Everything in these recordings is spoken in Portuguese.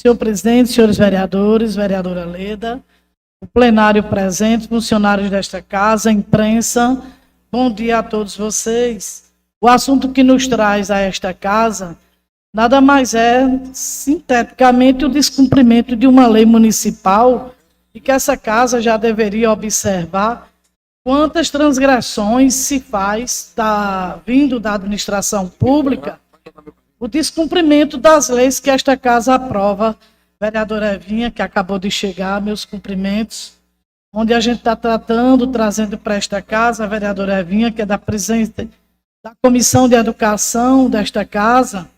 Senhor presidente, senhores vereadores, vereadora Leda, o plenário presente, funcionários desta casa, imprensa, bom dia a todos vocês. O assunto que nos traz a esta casa nada mais é, sinteticamente, o descumprimento de uma lei municipal e que essa casa já deveria observar quantas transgressões se faz vindo da administração pública, o descumprimento das leis que esta casa aprova. Vereadora Evinha, que acabou de chegar, meus cumprimentos, onde a gente está trazendo para esta casa, a vereadora Evinha, que é da presidente da Comissão de Educação desta casa,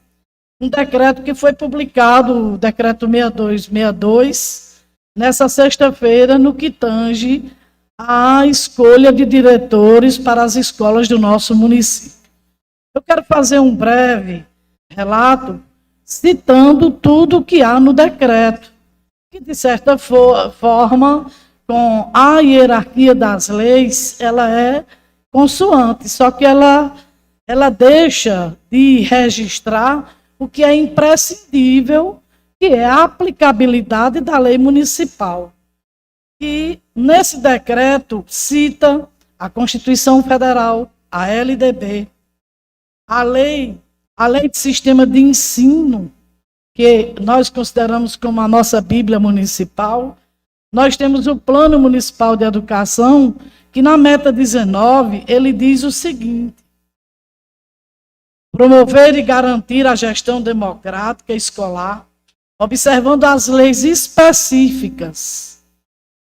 um decreto que foi publicado, o decreto 6262, nessa sexta-feira, no que tange a escolha de diretores para as escolas do nosso município. Eu quero fazer um breve relato citando tudo o que há no decreto, que de certa forma, com a hierarquia das leis, ela é consoante, só que ela deixa de registrar o que é imprescindível, que é a aplicabilidade da lei municipal. E nesse decreto cita a Constituição Federal, a LDB, a lei de sistema de ensino, que nós consideramos como a nossa Bíblia municipal. Nós temos o Plano Municipal de Educação, que na meta 19, ele diz o seguinte: promover e garantir a gestão democrática escolar, observando as leis específicas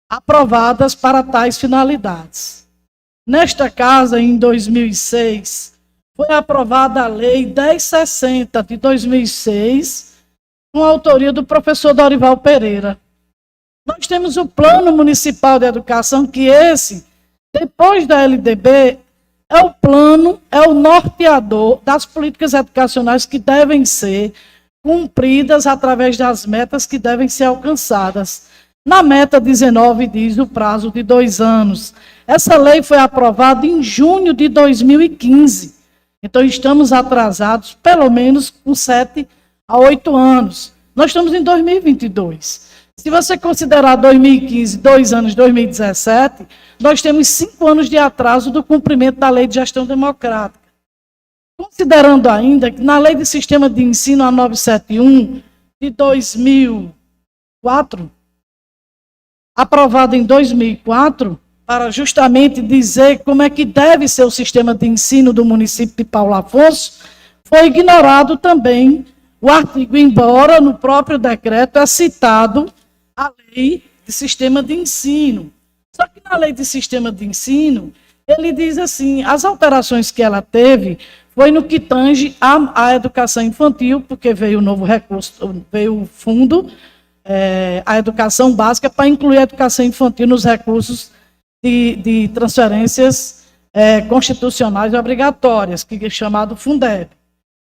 aprovadas para tais finalidades. Nesta casa, em 2006, foi aprovada a Lei 1060 de 2006, com a autoria do professor Dorival Pereira. Nós temos o Plano Municipal de Educação, que esse, depois da LDB, é o plano, é o norteador das políticas educacionais que devem ser cumpridas através das metas que devem ser alcançadas. Na meta 19 diz o prazo de 2 anos. Essa lei foi aprovada em junho de 2015. Então, estamos atrasados pelo menos com 7 a 8 anos. Nós estamos em 2022. Se você considerar 2015, 2 anos, 2017, nós temos 5 anos de atraso do cumprimento da Lei de Gestão Democrática. Considerando ainda que na Lei de Sistema de Ensino, a 971, de 2004, aprovada em 2004, para justamente dizer como é que deve ser o sistema de ensino do município de Paulo Afonso, foi ignorado também o artigo, embora no próprio decreto é citado a lei de sistema de ensino. Só que na lei de sistema de ensino, ele diz assim, as alterações que ela teve foi no que tange à educação infantil, porque veio o novo recurso, veio o fundo, a educação básica, para incluir a educação infantil nos recursos de transferências constitucionais obrigatórias, que é chamado Fundeb.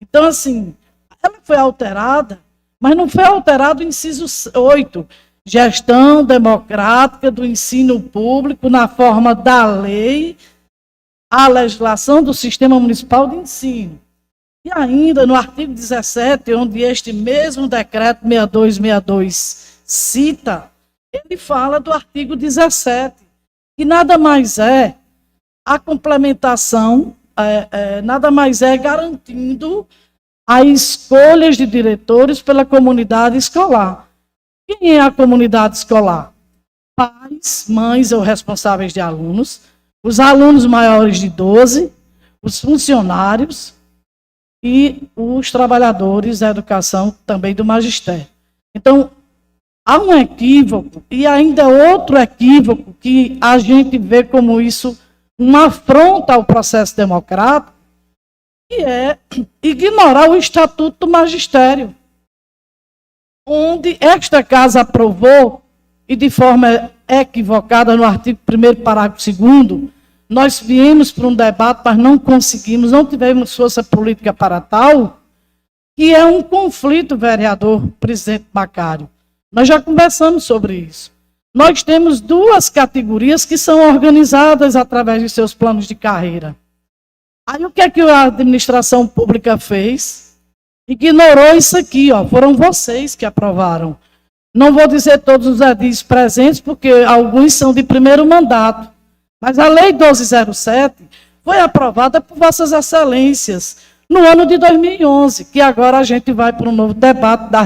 Então, assim, ela foi alterada, mas não foi alterado o inciso 8, gestão democrática do ensino público na forma da lei, a legislação do Sistema Municipal de Ensino. E ainda no artigo 17, onde este mesmo decreto 6262 cita, ele fala do artigo 17, que nada mais é a complementação, nada mais é garantindo as escolhas de diretores pela comunidade escolar. Quem é a comunidade escolar? Pais, mães ou responsáveis de alunos, os alunos maiores de 12, os funcionários e os trabalhadores da educação, também do magistério. Então, há um equívoco, e ainda outro equívoco, que a gente vê como isso uma afronta ao processo democrático, que é ignorar o Estatuto do Magistério, onde esta casa aprovou, e de forma equivocada, no artigo 1º, parágrafo 2º, nós viemos para um debate, mas não conseguimos, não tivemos força política para tal, que é um conflito, vereador, presidente Macário. Nós já conversamos sobre isso. Nós temos 2 categorias que são organizadas através de seus planos de carreira. Aí o que é que a administração pública fez? ignorou isso aqui, ó. Foram vocês que aprovaram. Não vou dizer todos os edis presentes, porque alguns são de primeiro mandato. Mas a Lei 1207 foi aprovada por Vossas Excelências no ano de 2011, que agora a gente vai para um novo debate da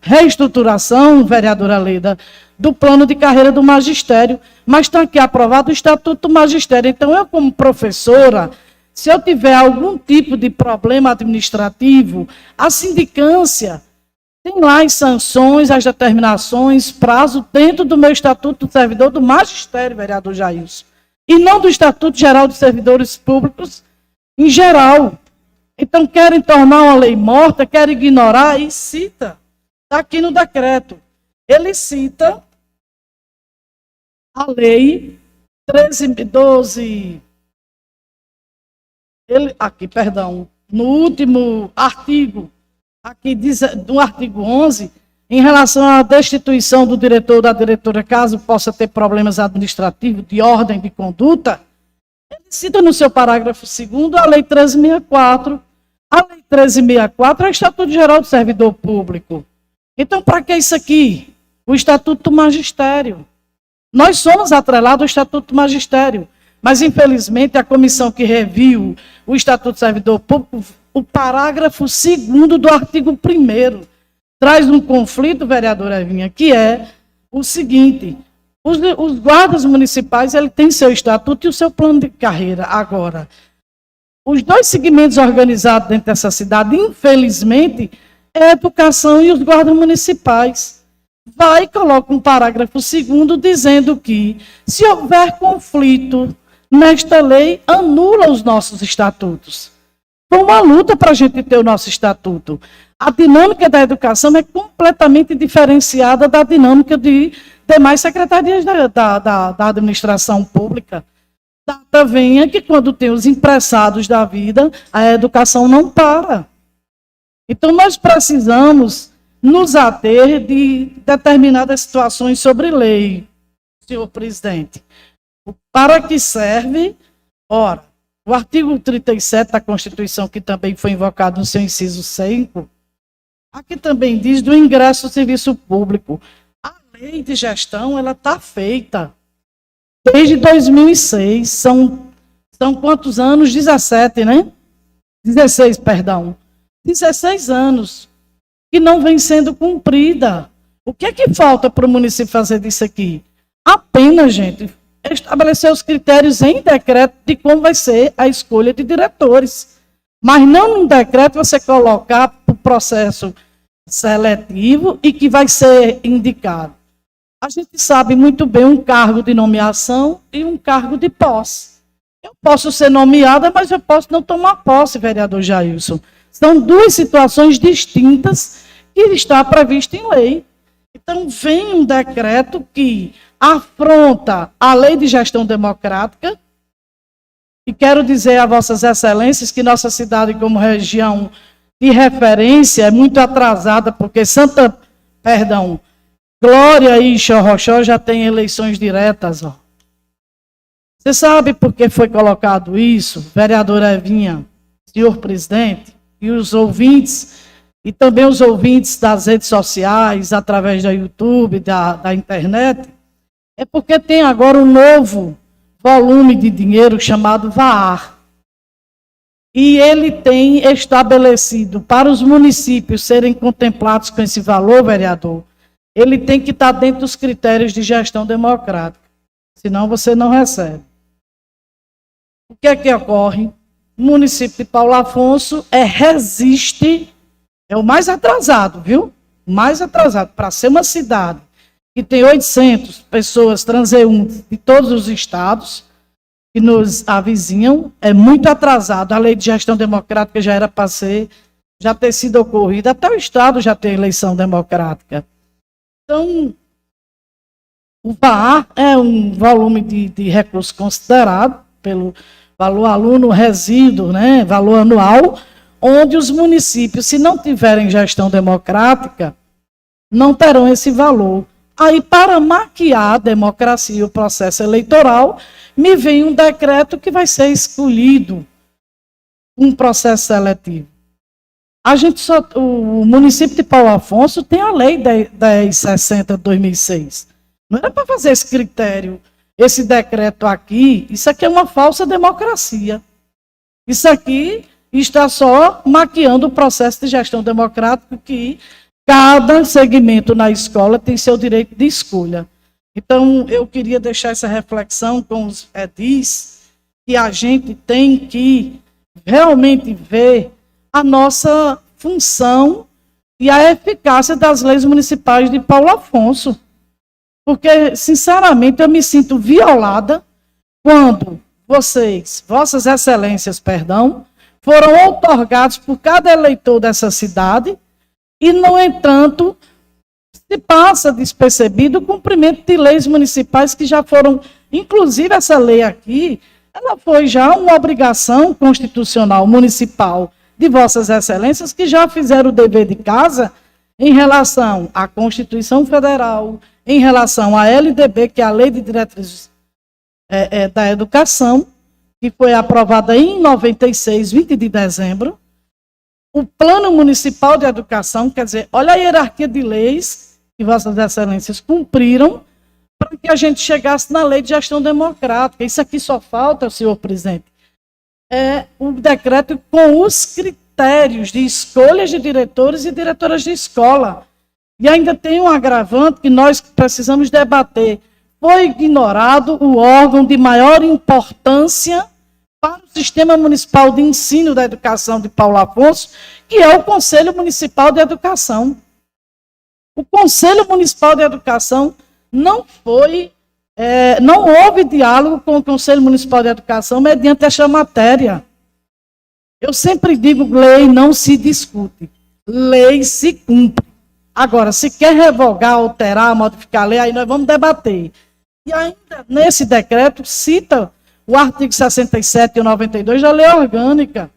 reestruturação, vereadora Leda, do plano de carreira do magistério. Mas está aqui aprovado o Estatuto do Magistério. Então, eu, como professora, se eu tiver algum tipo de problema administrativo, a sindicância tem lá as sanções, as determinações, prazo, dentro do meu Estatuto do Servidor do Magistério, vereador Jailson. E não do Estatuto Geral dos Servidores Públicos em geral. Então, querem tornar uma lei morta, querem ignorar e cita. Está aqui no decreto. Ele cita a lei 13.12... no último artigo, aqui diz, do artigo 11, em relação à destituição do diretor ou da diretora, caso possa ter problemas administrativos, de ordem, de conduta, ele cita no seu parágrafo 2º a Lei 13.64. A Lei 13.64 é o Estatuto Geral do Servidor Público. Então, para que isso aqui? O Estatuto do Magistério. Nós somos atrelados ao Estatuto do Magistério. Mas, infelizmente, a comissão que reviu o Estatuto do Servidor Público, o parágrafo 2º do artigo 1º, traz um conflito, vereadora Evinha, que é o seguinte: os guardas municipais ele têm seu estatuto e o seu plano de carreira. Agora, os dois segmentos organizados dentro dessa cidade, infelizmente, é a educação e os guardas municipais. Vai e coloca um parágrafo 2º dizendo que, se houver conflito nesta lei, anula os nossos estatutos. Foi uma luta para a gente ter o nosso estatuto. A dinâmica da educação é completamente diferenciada da dinâmica de demais secretarias da administração pública. Data venha que, quando tem os emprestados da vida, a educação não para. Então, nós precisamos nos ater de determinadas situações sobre lei, senhor presidente. Para que serve? Ora, o artigo 37 da Constituição, que também foi invocado no seu inciso 5, aqui também diz do ingresso ao serviço público. A lei de gestão, ela está feita desde 2006. São quantos anos? 17, né? 16, perdão. 16 anos que não vem sendo cumprida. O que é que falta para o município fazer disso aqui? Apenas, gente, estabelecer os critérios em decreto de como vai ser a escolha de diretores. Mas não num decreto você colocar o processo seletivo e que vai ser indicado. A gente sabe muito bem um cargo de nomeação e um cargo de posse. Eu posso ser nomeada, mas eu posso não tomar posse, vereador Jailson. São duas situações distintas que está prevista em lei. Então, vem um decreto que afronta a lei de gestão democrática, e quero dizer a Vossas Excelências que nossa cidade, como região de referência, é muito atrasada, porque Glória e Xorroxó já tem eleições diretas. Ó. Você sabe por que foi colocado isso, vereadora Evinha, senhor presidente, e os ouvintes, e também os ouvintes das redes sociais, através da YouTube, da internet? É porque tem agora um novo volume de dinheiro chamado VAR. E ele tem estabelecido para os municípios serem contemplados com esse valor, vereador, ele tem que estar dentro dos critérios de gestão democrática. Senão você não recebe. O que é que ocorre? O município de Paulo Afonso resiste, é o mais atrasado, viu? O mais atrasado. Para ser uma cidade que tem 800 pessoas transeuntes de todos os estados que nos avizinham, é muito atrasado. A lei de gestão democrática já era para já ter sido ocorrida, até o estado já tem eleição democrática. Então, o VAR é um volume de recurso considerado pelo valor aluno resíduo, né, valor anual, onde os municípios, se não tiverem gestão democrática, não terão esse valor. Aí, para maquiar a democracia e o processo eleitoral, me vem um decreto que vai ser escolhido um processo seletivo. o município de Paulo Afonso tem a lei 1060 de 2006. Não era para fazer esse critério, esse decreto aqui. Isso aqui é uma falsa democracia. Isso aqui está só maquiando o processo de gestão democrática, que cada segmento na escola tem seu direito de escolha. Então, eu queria deixar essa reflexão com os edis, que a gente tem que realmente ver a nossa função e a eficácia das leis municipais de Paulo Afonso. Porque, sinceramente, eu me sinto violada quando vossas excelências, foram outorgados por cada eleitor dessa cidade e, no entanto, se passa despercebido o cumprimento de leis municipais que já foram, inclusive essa lei aqui, ela foi já uma obrigação constitucional municipal de vossas excelências, que já fizeram o dever de casa em relação à Constituição Federal, em relação à LDB, que é a Lei de Diretrizes da Educação, que foi aprovada em 96, 20 de dezembro, o Plano Municipal de Educação, quer dizer, olha a hierarquia de leis que vossas excelências cumpriram para que a gente chegasse na lei de gestão democrática. Isso aqui só falta, senhor presidente, um decreto com os critérios de escolhas de diretores e diretoras de escola. E ainda tem um agravante que nós precisamos debater. Foi ignorado o órgão de maior importância para o Sistema Municipal de Ensino da Educação de Paulo Afonso, que é o Conselho Municipal de Educação. O Conselho Municipal de Educação não houve diálogo com o Conselho Municipal de Educação mediante esta matéria. Eu sempre digo, lei não se discute, lei se cumpre. Agora, se quer revogar, alterar, modificar a lei, aí nós vamos debater. E ainda, nesse decreto, cita o artigo 67 e o 92 da lei orgânica,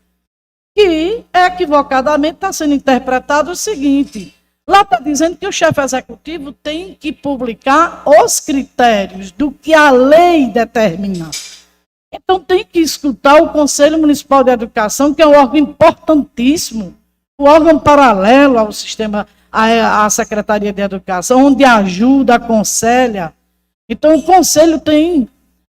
que equivocadamente está sendo interpretado o seguinte: lá está dizendo que o chefe executivo tem que publicar os critérios do que a lei determina. Então tem que escutar o Conselho Municipal de Educação, que é um órgão importantíssimo, o órgão paralelo ao sistema, à Secretaria de Educação, onde ajuda, aconselha. Então o Conselho tem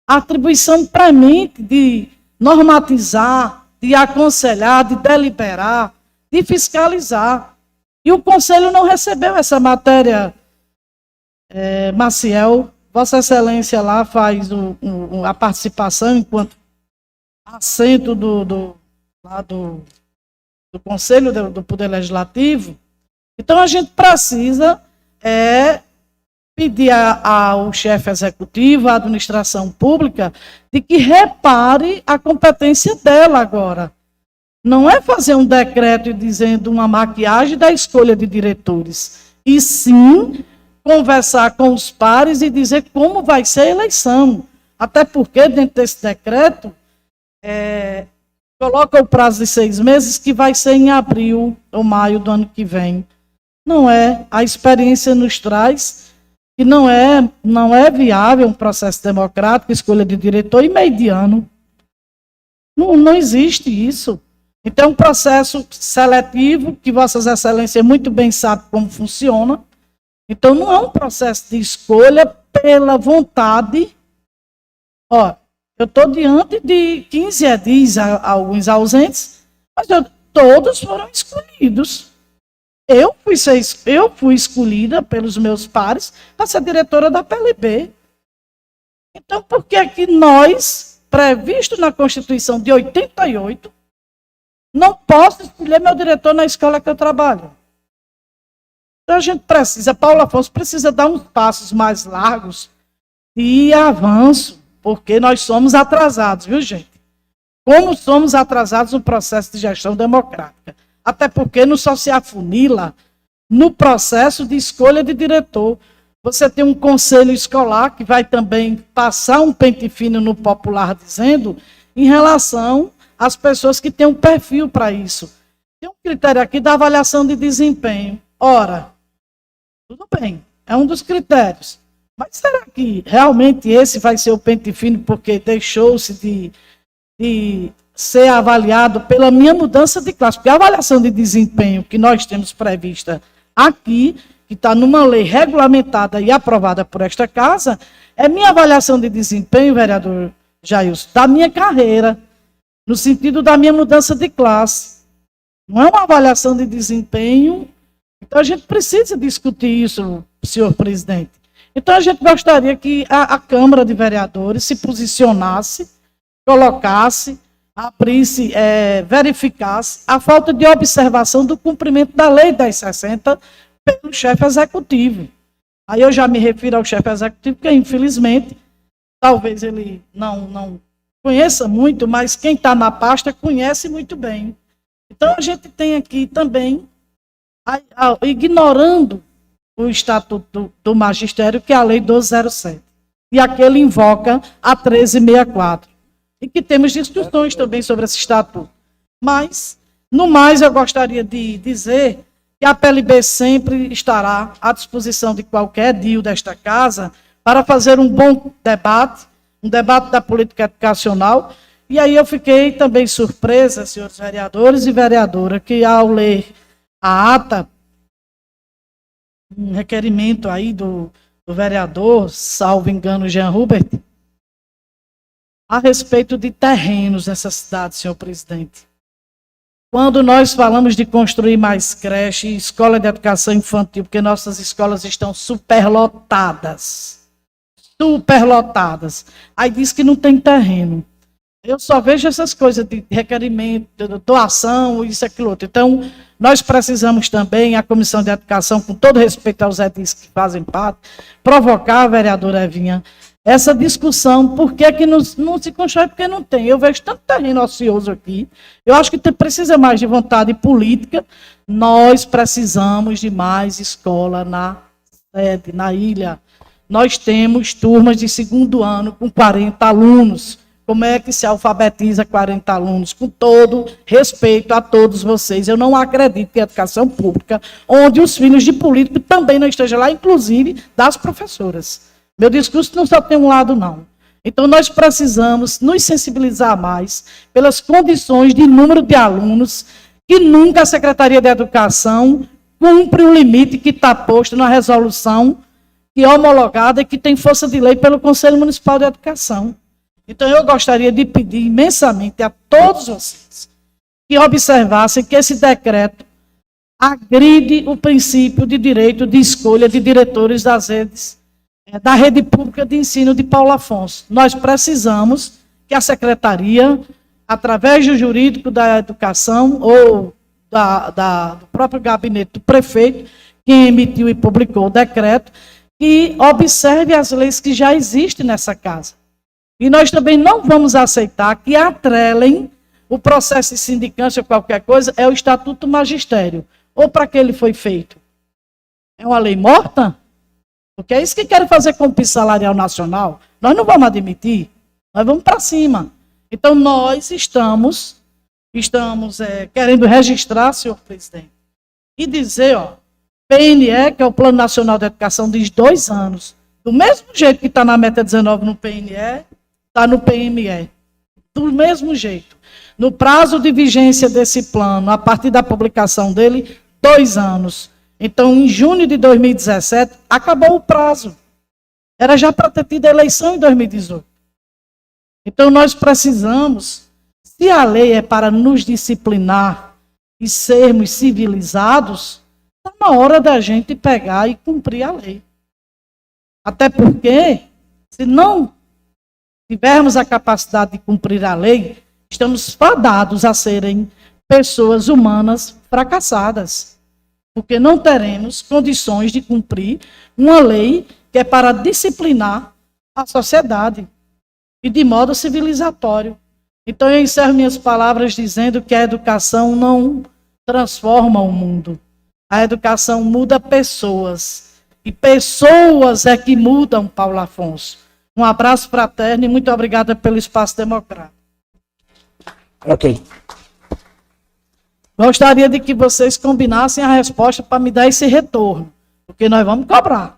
atribuição premente de normatizar, de aconselhar, de deliberar, de fiscalizar. E o Conselho não recebeu essa matéria, Maciel. Vossa Excelência lá faz a participação enquanto assento do Conselho do Poder Legislativo. Então, a gente precisa pedir ao chefe executivo, à administração pública, de que repare a competência dela agora. Não é fazer um decreto dizendo uma maquiagem da escolha de diretores, e sim conversar com os pares e dizer como vai ser a eleição. Até porque, dentro desse decreto, coloca o prazo de 6 meses, que vai ser em abril ou maio do ano que vem. Não é. A experiência nos traz que não é viável um processo democrático, escolha de diretor e meio de ano. Não existe isso. Então, é um processo seletivo, que vossas excelências muito bem sabem como funciona. Então, não é um processo de escolha pela vontade. Ó, eu estou diante de 15 edis, alguns ausentes, mas todos foram escolhidos. Eu fui escolhida pelos meus pares para ser diretora da PLB. Então, por que é que nós, previsto na Constituição de 88, não posso escolher meu diretor na escola que eu trabalho? Então, a gente precisa, Paulo Afonso precisa dar uns passos mais largos de avanço, porque nós somos atrasados, viu, gente? Como somos atrasados no processo de gestão democrática. Até porque não só se afunila no processo de escolha de diretor. Você tem um conselho escolar que vai também passar um pente fino no popular, dizendo, em relação às pessoas que têm um perfil para isso. Tem um critério aqui da avaliação de desempenho. Ora, tudo bem, é um dos critérios. Mas será que realmente esse vai ser o pente fino porque deixou-se de ser avaliado pela minha mudança de classe, porque a avaliação de desempenho que nós temos prevista aqui, que está numa lei regulamentada e aprovada por esta casa, é minha avaliação de desempenho, vereador Jailson, da minha carreira, no sentido da minha mudança de classe. Não é uma avaliação de desempenho. Então, a gente precisa discutir isso, senhor presidente. Então, a gente gostaria que a Câmara de Vereadores se posicionasse, colocasse, abrisse, verificasse a falta de observação do cumprimento da Lei 1060 pelo chefe executivo. Aí eu já me refiro ao chefe executivo, porque, infelizmente, talvez ele não conheça muito, mas quem está na pasta conhece muito bem. Então, a gente tem aqui também, ignorando o Estatuto do Magistério, que é a Lei 1207, e aquele invoca a 1364. E que temos discussões também sobre esse estatuto. Mas, no mais, eu gostaria de dizer que a PLB sempre estará à disposição de qualquer DIO desta casa para fazer um bom debate, um debate da política educacional. E aí eu fiquei também surpresa, senhores vereadores e vereadora, que ao ler a ata, um requerimento aí do vereador, salvo engano, Jean Hubert, a respeito de terrenos nessa cidade, senhor presidente. Quando nós falamos de construir mais creche, escola de educação infantil, porque nossas escolas estão superlotadas. Superlotadas. Aí diz que não tem terreno. Eu só vejo essas coisas de requerimento, de doação, isso, aquilo, outro. Então, nós precisamos também, a Comissão de Educação, com todo respeito aos edis que fazem parte, provocar, vereadora Evinha, essa discussão, por que não se constrói, porque não tem. Eu vejo tanto terreno ocioso aqui, eu acho que precisa mais de vontade política. Nós precisamos de mais escola na sede, na ilha. Nós temos turmas de segundo ano com 40 alunos. Como é que se alfabetiza 40 alunos? Com todo respeito a todos vocês. Eu não acredito que a educação pública, onde os filhos de político também não estejam lá, inclusive das professoras. Meu discurso não só tem um lado, não. Então, nós precisamos nos sensibilizar mais pelas condições de número de alunos que nunca a Secretaria de Educação cumpre o limite que está posto na resolução que é homologada e que tem força de lei pelo Conselho Municipal de Educação. Então, eu gostaria de pedir imensamente a todos vocês que observassem que esse decreto agride o princípio de direito de escolha de diretores das redes da rede pública de ensino de Paulo Afonso. Nós precisamos que a secretaria, através do jurídico da educação ou do próprio gabinete do prefeito, que emitiu e publicou o decreto, que observe as leis que já existem nessa casa. E nós também não vamos aceitar que atrelem o processo de sindicância ou qualquer coisa, é o Estatuto do Magistério. Ou para que ele foi feito? É uma lei morta? Porque é isso que querem fazer com o piso salarial nacional. Nós não vamos admitir. Nós vamos para cima. Então, nós estamos querendo registrar, senhor presidente, e dizer, PNE, que é o Plano Nacional de Educação, diz 2 anos. Do mesmo jeito que está na meta 19 no PNE, está no PME. Do mesmo jeito. No prazo de vigência desse plano, a partir da publicação dele, 2 anos. Então, em junho de 2017, acabou o prazo. Era já para ter tido eleição em 2018. Então, nós precisamos, se a lei é para nos disciplinar e sermos civilizados, está na hora da gente pegar e cumprir a lei. Até porque, se não tivermos a capacidade de cumprir a lei, estamos fadados a serem pessoas humanas fracassadas. Porque não teremos condições de cumprir uma lei que é para disciplinar a sociedade e de modo civilizatório. Então, eu encerro minhas palavras dizendo que a educação não transforma o mundo. A educação muda pessoas. E pessoas é que mudam, Paulo Afonso. Um abraço fraterno e muito obrigada pelo espaço democrático. Ok. Gostaria de que vocês combinassem a resposta para me dar esse retorno, porque nós vamos cobrar.